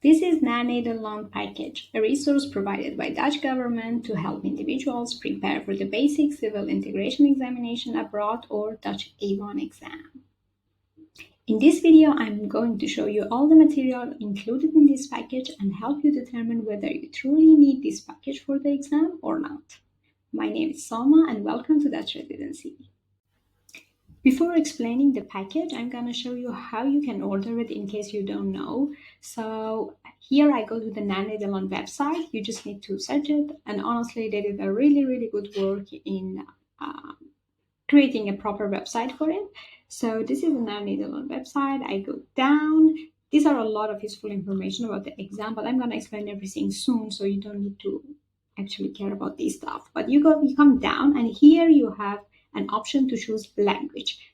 This is NAAR Nederland package, a resource provided by Dutch government to help individuals prepare for the basic civil integration examination abroad or Dutch A1 exam. In this video, I'm going to show you all the material included in this package and help you determine whether you truly need this package for the exam or not. My name is Salma and welcome to Dutch Residency. Before explaining the package, I'm going to show you how you can order it in case you don't know. So here I go to the NAAR Nederland website. You just need to search it. And honestly, they did a really good work in creating a proper website for it. So this is the NAAR Nederland website. I go down. These are a lot of useful information about the exam, but I'm going to explain everything soon, so you don't need to actually care about this stuff. But you come down, and here you have an option to choose language.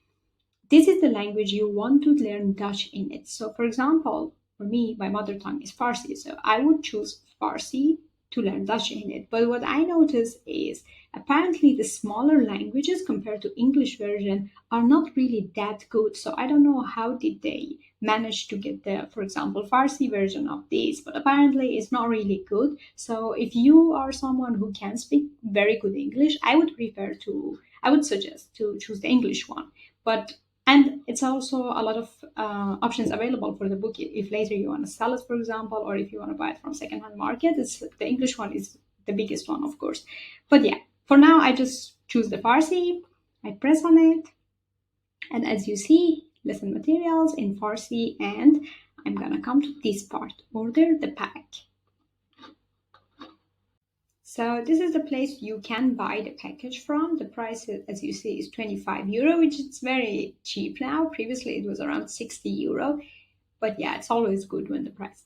This is the language you want to learn Dutch in it. So for example, for me, my mother tongue is Farsi, so I would choose Farsi to learn Dutch in it. But what I notice is apparently the smaller languages compared to English version are not really that good. So I don't know how did they manage to get the, for example, Farsi version of this, but apparently it's not really good. So if you are someone who can speak very good English, I would suggest to choose the English one. And it's also a lot of options available for the book. If later you want to sell it, for example, or if you want to buy it from secondhand market, the English one is the biggest one, of course. But yeah, for now, I just choose the Farsi. I press on it. And as you see, lesson materials in Farsi. And I'm going to come to this part, order the pack. So this is the place you can buy the package from. The price, as you see, is 25 euro, which is very cheap now. Previously, it was around 60 euro. But yeah, it's always good when the price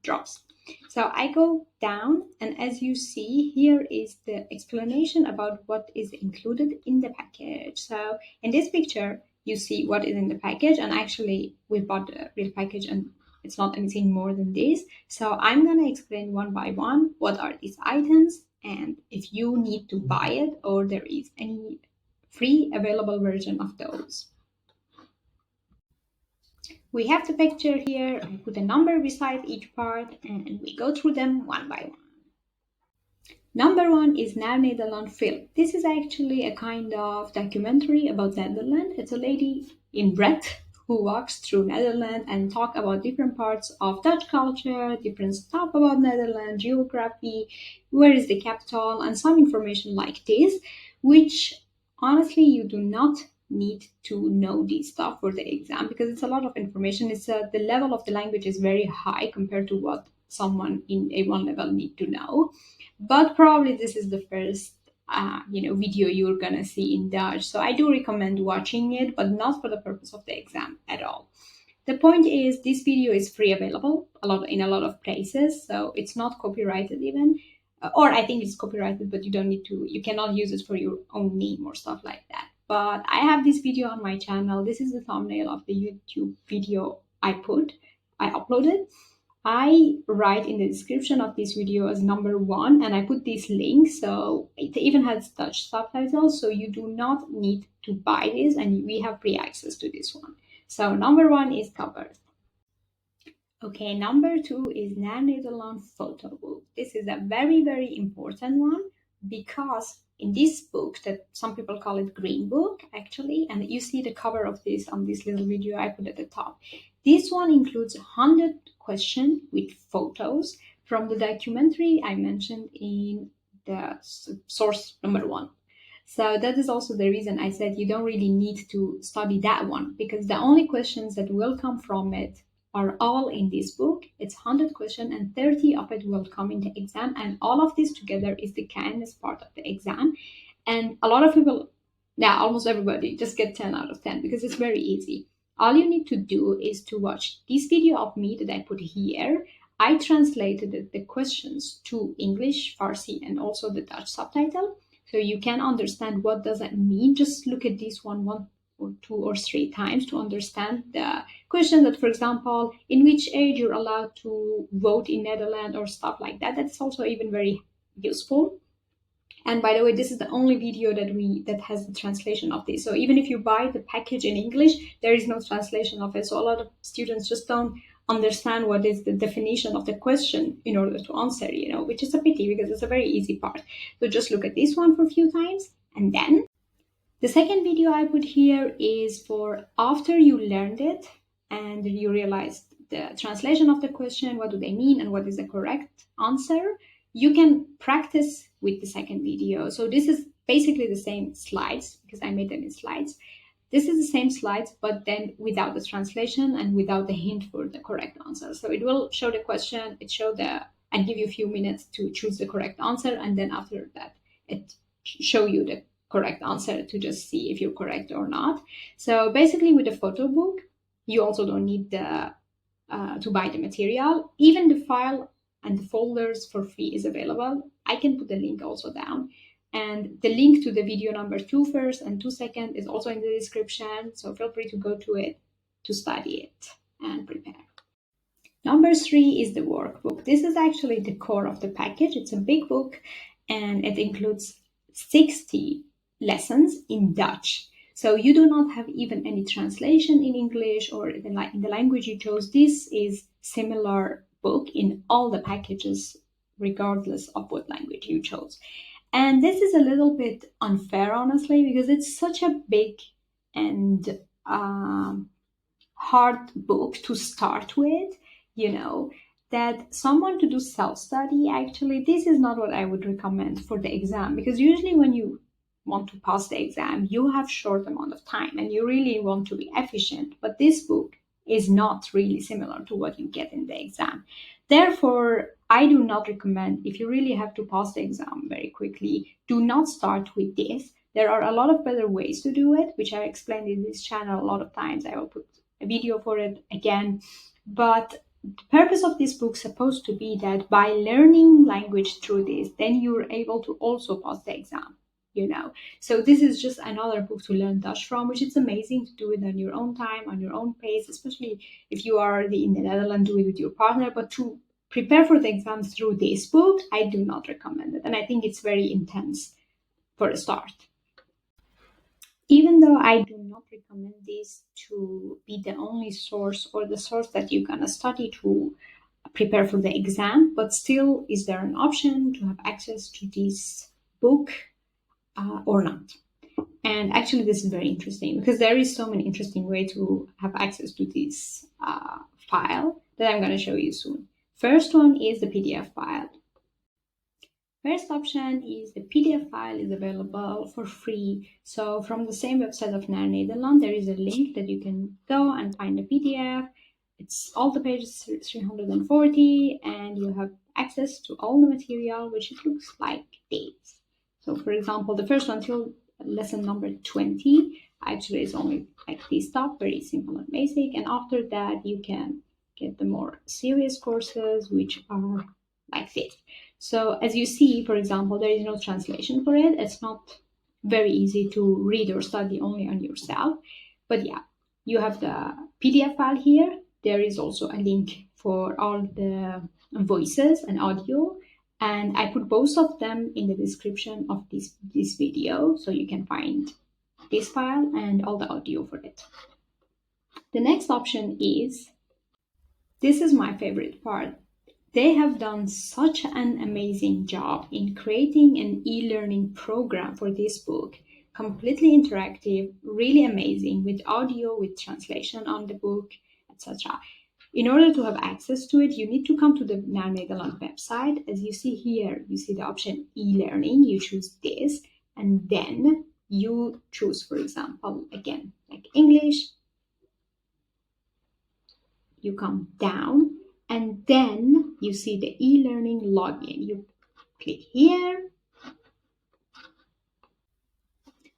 drops. So I go down, and as you see, here is the explanation about what is included in the package. So in this picture, you see what is in the package, and actually we bought the real package and it's not anything more than this. So I'm going to explain one by one what are these items and if you need to buy it or there is any free available version of those. We have the picture here. I put a number beside each part and we go through them one by one. Number one is NAAR Nederland film. This is actually a kind of documentary about Netherlands. It's a lady in red who walks through Netherlands and talk about different parts of Dutch culture, different stuff about Netherlands, geography, where is the capital, and some information like this, which honestly you do not need to know this stuff for the exam because it's a lot of information. The level of the language is very high compared to what someone in A1 level need to know. But probably this is the first video you're gonna see in Dutch. So I do recommend watching it, but not for the purpose of the exam at all. The point is this video is free available in a lot of places, so it's not copyrighted even. Or I think it's copyrighted, but you cannot use it for your own name or stuff like that. But I have this video on my channel. This is the thumbnail of the YouTube video I uploaded. I write in the description of this video as number 1 and I put this link, so it even has Dutch subtitles, so you do not need to buy this and we have free access to this one. So number 1 is covered. Okay, number 2 is NAAR Nederland photo book. This is a very important one because in this book, that some people call it green book actually, and you see the cover of this on this little video I put at the top. This one includes 100 questions with photos from the documentary I mentioned in the source number 1. So that is also the reason I said you don't really need to study that one because the only questions that will come from it are all in this book. It's 100 questions and 30 of it will come in the exam, and all of this together is the kindness part of the exam. And a lot of people, almost everybody, just get 10 out of 10 because it's very easy. All you need to do is to watch this video of me that I put here. I translated the questions to English, Farsi, and also the Dutch subtitle. So you can understand what does that mean. Just look at this one or 2 or 3 times to understand the question that, for example, in which age you're allowed to vote in Netherlands or stuff like that. That's also even very useful. And by the way, this is the only video that has the translation of this. So even if you buy the package in English, there is no translation of it. So a lot of students just don't understand what is the definition of the question in order to answer, which is a pity because it's a very easy part. So just look at this one for a few times. And then the second video I put here is for after you learned it and you realized the translation of the question, what do they mean and what is the correct answer, you can practice with the second video. So this is basically the same slides because I made them in slides. This is the same slides, but then without the translation and without the hint for the correct answer. So it will show the question, and give you a few minutes to choose the correct answer, and then after that, it show you the correct answer to just see if you're correct or not. So basically, with the photo book, you also don't need to buy the material. Even the file and the folders for free is available. I can put the link also down. And the link to the video number 2 first and 2 second is also in the description. So feel free to go to it to study it and prepare. Number 3 is the workbook. This is actually the core of the package. It's a big book and it includes 60 lessons in Dutch. So you do not have even any translation in English or in the language you chose. This is similar book in all the packages, regardless of what language you chose. And this is a little bit unfair, honestly, because it's such a big and hard book to start with, that someone to do self-study, actually, this is not what I would recommend for the exam. Because usually when you want to pass the exam, you have short amount of time and you really want to be efficient. But this book is not really similar to what you get in the exam. Therefore, I do not recommend, if you really have to pass the exam very quickly, do not start with this. There are a lot of better ways to do it, which I explained in this channel a lot of times. I will put a video for it again. But the purpose of this book is supposed to be that by learning language through this, then you're able to also pass the exam. So this is just another book to learn Dutch from, which is amazing to do it on your own time, on your own pace, especially if you are in the Netherlands, do it with your partner. But to prepare for the exams through this book, I do not recommend it. And I think it's very intense for a start. Even though I do not recommend this to be the only source or the source that you're going to study to prepare for the exam, but still, is there an option to have access to this book or not? And actually, this is very interesting because there is so many interesting ways to have access to this file that I'm going to show you soon. First one is the PDF file. First option is the PDF file is available for free. So from the same website of NAAR Nederland, there is a link that you can go and find the PDF. It's all the pages 340 and you have access to all the material, which it looks like this. So for example, the first one till lesson number 20 actually is only like this stuff, very simple and basic. And after that, you can get the more serious courses, which are like this. So as you see, for example, there is no translation for it. It's not very easy to read or study only on yourself. But yeah, you have the PDF file here. There is also a link for all the voices and audio. And I put both of them in the description of this video, so you can find this file and all the audio for it. The next option is, this is my favorite part. They have done such an amazing job in creating an e-learning program for this book. Completely interactive, really amazing, with audio, with translation on the book, etc. In order to have access to it, you need to come to the NAAR Nederland website. As you see here, you see the option e-learning. You choose this, and then you choose, for example, again, like English. You come down, and then you see the e-learning login. You click here.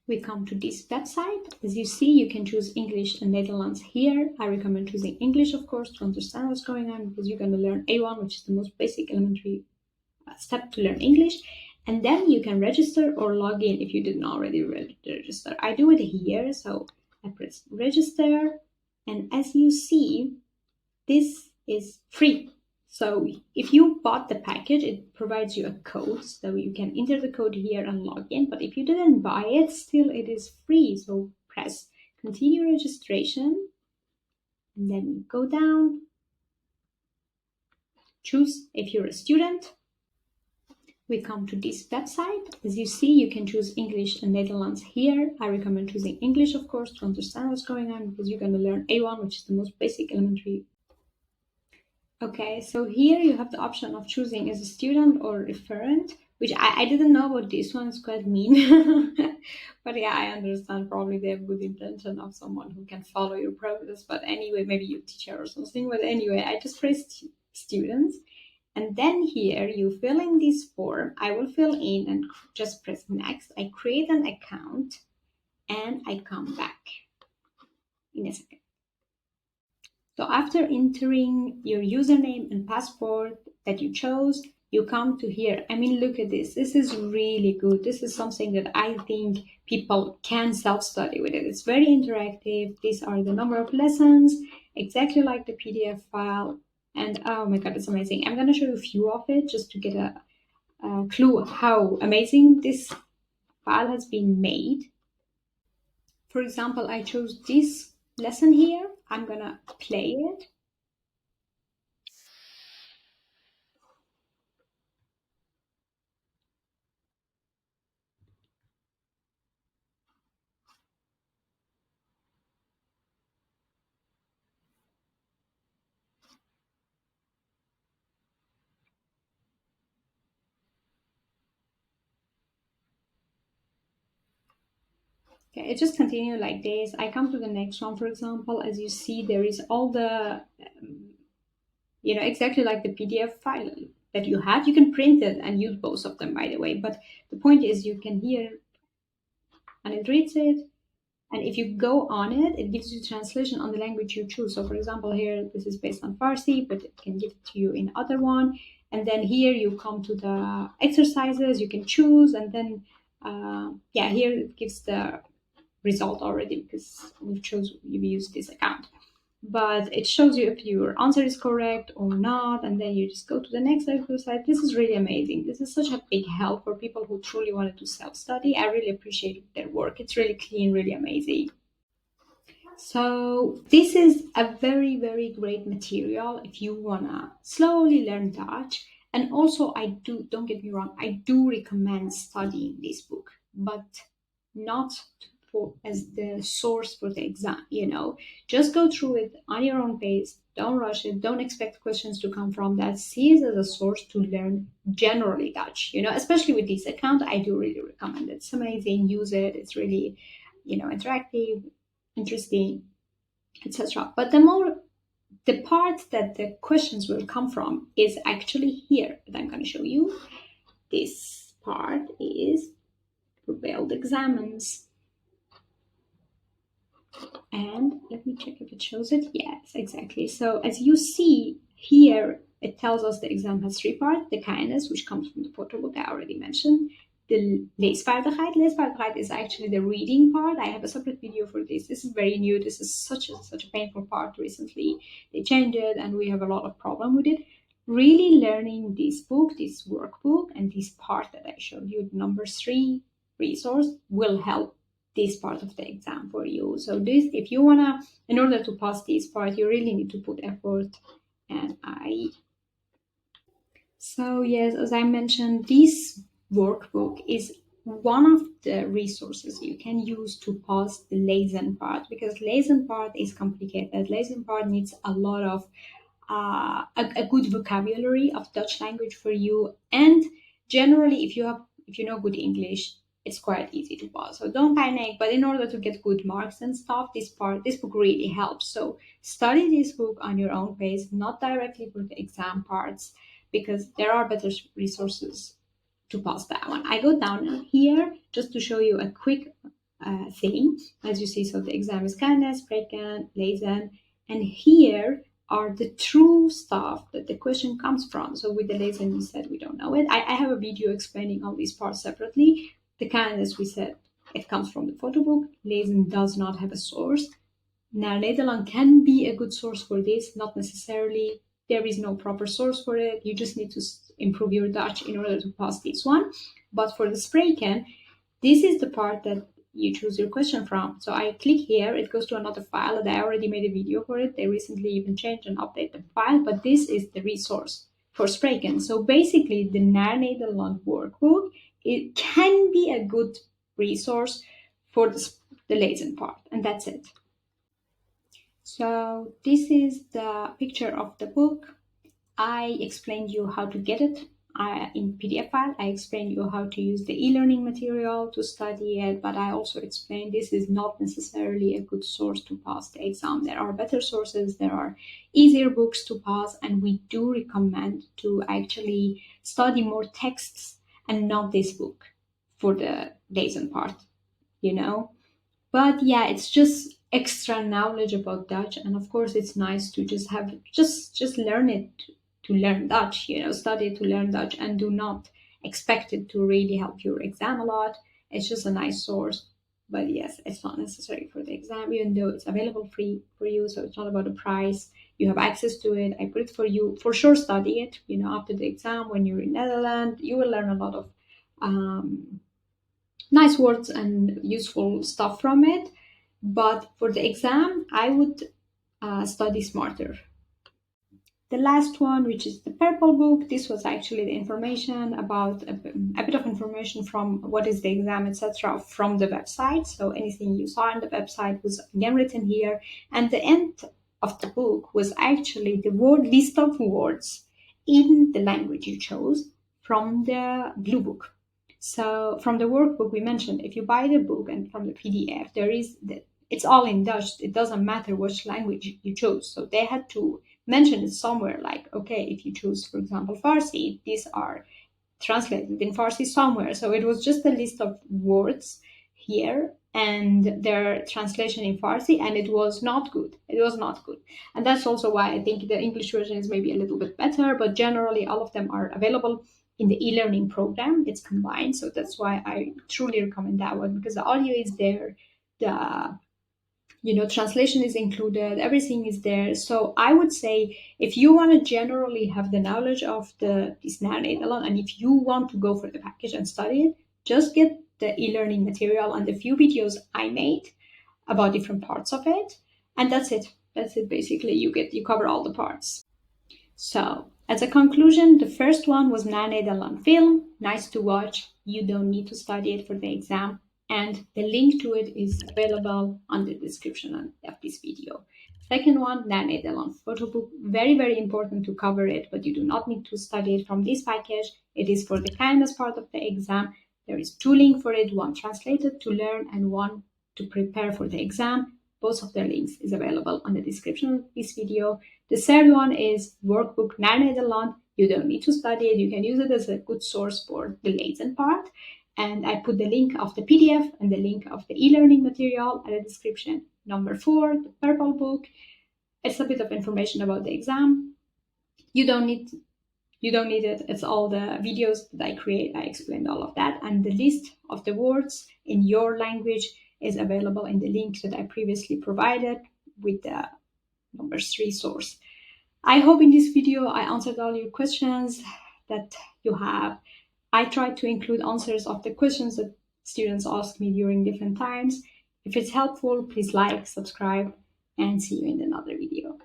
We come to this website. As you see, you can choose English and Netherlands here. I recommend choosing English, of course, to understand what's going on, because you're going to learn A1, which is the most basic elementary step to learn English. And then you can register or log in if you didn't already register. I do it here, so I press register. And as you see, this is free. So if you bought the package, it provides you a code, so you can enter the code here and log in. But if you didn't buy it, still it is free. So press continue registration, and then go down, choose if you're a student. We come to this website. As you see, you can choose English and Netherlands here. I recommend choosing English, of course, to understand what's going on, because you're going to learn A1, which is the most basic elementary. Okay, so here you have the option of choosing as a student or referent, which I didn't know about this one. It's quite mean. But yeah, I understand probably they have good intention of someone who can follow your process. But anyway, maybe your teacher or something. But anyway, I just pressed students. And then here you fill in this form. I will fill in and just press next. I create an account and I come back in a second. So after entering your username and password that you chose, you come to here. I mean, look at this. This is really good. This is something that I think people can self-study with it. It's very interactive. These are the number of lessons, exactly like the PDF file. And oh my God, it's amazing. I'm going to show you a few of it just to get a clue how amazing this file has been made. For example, I chose this lesson here. I'm going to play it. Okay, it just continue like this. I come to the next one, for example. As you see, there is all the, exactly like the PDF file that you have. You can print it and use both of them, by the way. But the point is you can hear and it reads it. And if you go on it, it gives you translation on the language you choose. So for example, here, this is based on Farsi, but it can give it to you in other one. And then here you come to the exercises you can choose. And then, here it gives the result already because we use this account. But it shows you if your answer is correct or not, and then you just go to the next exercise. This is really amazing. This is such a big help for people who truly want to self-study. I really appreciate their work. It's really clean, really amazing. So this is a very, very great material if you wanna slowly learn Dutch. And also don't get me wrong, I do recommend studying this book, but not as the source for the exam, Just go through it on your own pace. Don't rush it. Don't expect questions to come from that. See it as a source to learn generally Dutch, especially with this account. I do really recommend it. It's amazing. Use it. It's really, interactive, interesting, etc. But the part that the questions will come from is actually here that I'm going to show you. This part is prevailed examines. And let me check if it shows it. Yes, exactly. So as you see here, it tells us the exam has 3 parts. The kindness, which comes from the photo book I already mentioned. The leesvaardigheid. Leesvaardigheid is actually the reading part. I have a separate video for this. This is very new. This is such a painful part recently. They changed it and we have a lot of problem with it. Really learning this book, this workbook, and this part that I showed you, number 3 resource, will help this part of the exam for you. So if you wanna, in order to pass this part, you really need to put effort. So yes, as I mentioned, this workbook is one of the resources you can use to pass the lezen part, because lezen part is complicated. Lezen part needs a lot of a good vocabulary of Dutch language for you, and generally, if you know good English, it's quite easy to pass. So don't panic. But in order to get good marks and stuff, this book really helps. So study this book on your own pace, not directly for the exam parts, because there are better resources to pass that one. I go down here just to show you a quick thing. As you see, so the exam is kindness, spreken, lezen, and here are the true stuff that the question comes from. So with the lezen, we said we don't know it. I have a video explaining all these parts separately. The kindness, we said it comes from the photo book. Lezen does not have a source. NAAR Nederland can be a good source for this, not necessarily. There is no proper source for it. You just need to improve your Dutch in order to pass this one. But for the spreken, this is the part that you choose your question from. So I click here, it goes to another file, and I already made a video for it. They recently even changed and updated the file, but this is the resource for spreken. So basically, the NAAR Nederland workbook, it can be a good resource for the lezen part, and that's it. So this is the picture of the book. I explained you how to get it in PDF file. I explained you how to use the e-learning material to study it, but I also explained this is not necessarily a good source to pass the exam. There are better sources, there are easier books to pass, and we do recommend to actually study more texts and not this book for the lezen part, you know. But yeah, it's just extra knowledge about Dutch, and of course it's nice to just have just learn it to learn Dutch, you know, study to learn Dutch, and do not expect it to really help your exam a lot. It's just a nice source, but yes, it's not necessary for the exam, even though it's available free for you, so it's not about the price. You have access to it. I put it for you. For sure, study it. You know, after the exam, when you're in Netherlands, you will learn a lot of nice words and useful stuff from it. But for the exam, I would study smarter. The last one, which is the purple book, this was actually the information about a bit of information from what is the exam, etc., from the website. So anything you saw on the website was again written here. And the end of the book was actually the list of words in the language you chose from the blue book. So from the workbook we mentioned, if you buy the book and from the PDF, it's all in Dutch. It doesn't matter which language you chose. So they had to mention it somewhere, like, okay, if you choose, for example, Farsi, these are translated in Farsi somewhere. So it was just a list of words here and their translation in Farsi, and it was not good. It was not good. And that's also why I think the English version is maybe a little bit better, but generally all of them are available in the e-learning program. It's combined. So that's why I truly recommend that one, because the audio is there, the translation is included, everything is there. So I would say if you want to generally have the knowledge of this NAAR Nederland, and if you want to go for the package and study it, just get the e-learning material and the few videos I made about different parts of it. And that's it. That's it basically. You cover all the parts. So as a conclusion, the first one was NAAR Nederland film. Nice to watch. You don't need to study it for the exam. And the link to it is available on the description of this video. Second one, NAAR Nederland photo book. Very, very important to cover it, but you do not need to study it from this package. It is for the kindness part of the exam. There is two links for it, one translated to learn and one to prepare for the exam. Both of their links is available on the description of this video. The third one is workbook NAAR Nederland. You don't need to study it. You can use it as a good source for the lezen part. And I put the link of the PDF and the link of the e-learning material at the description. Number 4, the purple book. It's a bit of information about the exam. You don't need it. It's all the videos that I create. I explained all of that. And the list of the words in your language is available in the link that I previously provided with the number 3 source. I hope in this video I answered all your questions that you have. I tried to include answers of the questions that students asked me during different times. If it's helpful, please like, subscribe, and see you in another video.